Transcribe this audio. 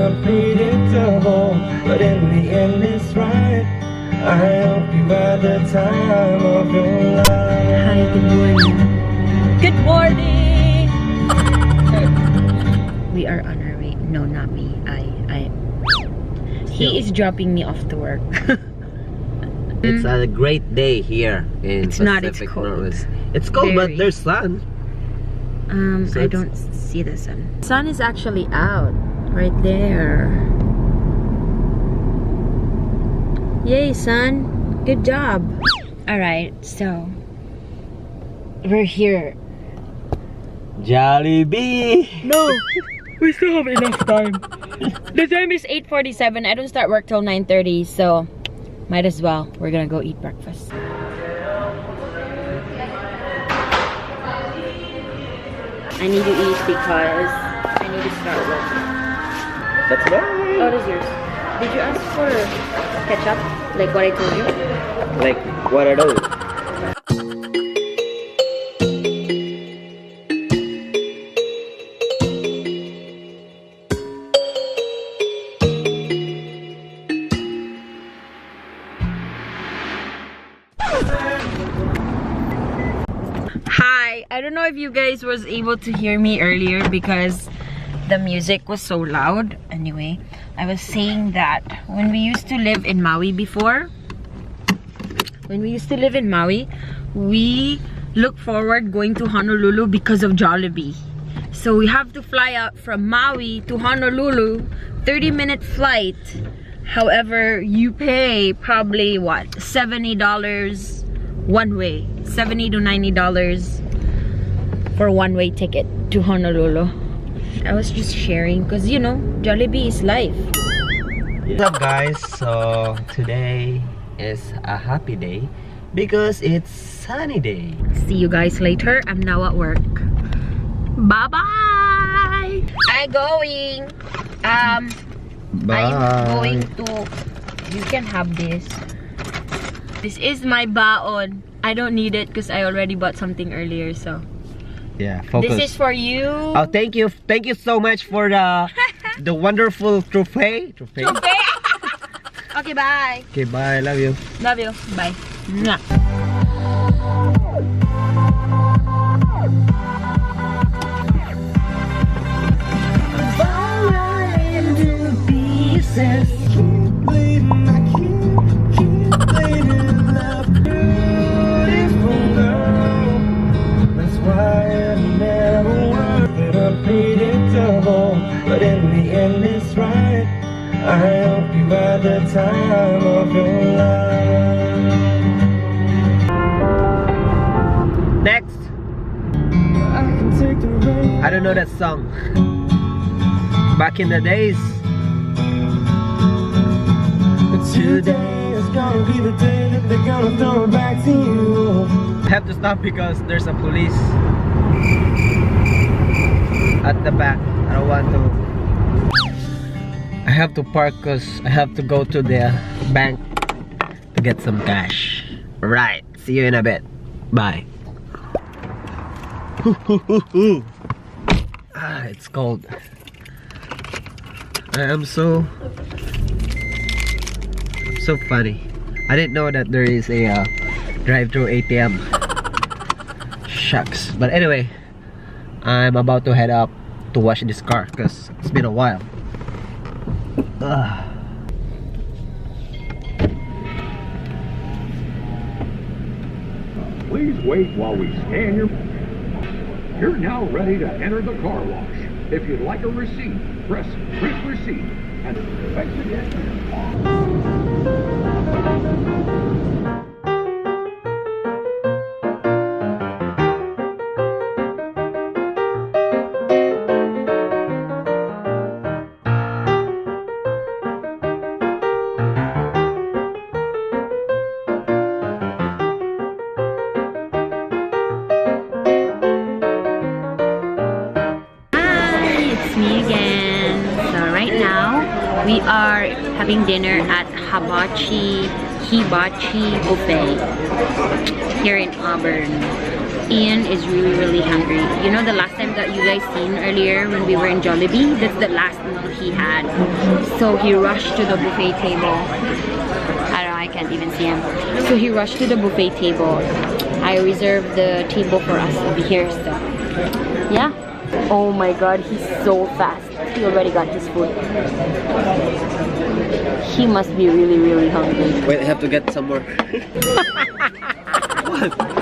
unpredictable, but in the end it's right. I hope you had the time of your life. Hi, good morning. Good morning! We are on our way. No, not me. He is dropping me off to work. It's a great day here in It's Pacific not, it's cold. Northwest. It's cold, Very. but there's sun. So I don't see the sun. Sun is actually out. Right there. Yay, sun. Good job. Alright, so we're here. Jollibee! No! We still have enough time. The time is 8:47. I don't start work till 9:30, so might as well. We're gonna go eat breakfast. I need to eat because I need to start work. That's right. Oh, that's yours. Did you ask for ketchup? Like what I told you? Like, what are those? Hi, I don't know if you guys was able to hear me earlier because the music was so loud. Anyway, I was saying that when we used to live in Maui before, we look forward going to Honolulu because of Jollibee. So we have to fly out from Maui to Honolulu, 30-minute flight. However, you pay probably what, $70 one way, $70 to $90 for one-way ticket to Honolulu. I was just sharing because, you know, Jollibee is life. What's up, guys? So today is a happy day because it's sunny day. See you guys later. I'm now at work. Bye-bye! I'm going to, you can have this. This is my baon. I don't need it because I already bought something earlier, so. Yeah, focus. This is for you. Oh, thank you so much for the wonderful trophy. Okay, bye. Okay, bye. Love you. Love you. Bye. Mwah. But in the end it's right. I hope you had the time of your life. Next. I can take the rain. I don't know that song. Back in the days. But today is gonna be the day that they're gonna throw it back to you. I have to stop because there's a police at the back. I don't want to. I have to park because I have to go to the bank to get some cash. Right. See you in a bit. Bye. Ah, it's cold. I am so funny. I didn't know that there is a drive-through ATM. Shucks. But anyway, I'm about to head up to wash this car because it's been a while. Please wait while we scan your... You're now ready to enter the car wash. If you'd like a receipt, press print receipt and exit it. We are having dinner at Hibachi Buffet here in Auburn. Ian is really hungry. You know the last time that you guys seen earlier when we were in Jollibee? That's the last meal he had. So he rushed to the buffet table. I don't know, I can't even see him. So he rushed to the buffet table. I reserved the table for us over here, so yeah. Oh my god, he's so fast. He already got his food. He must be really hungry. Wait, I have to get some more. What?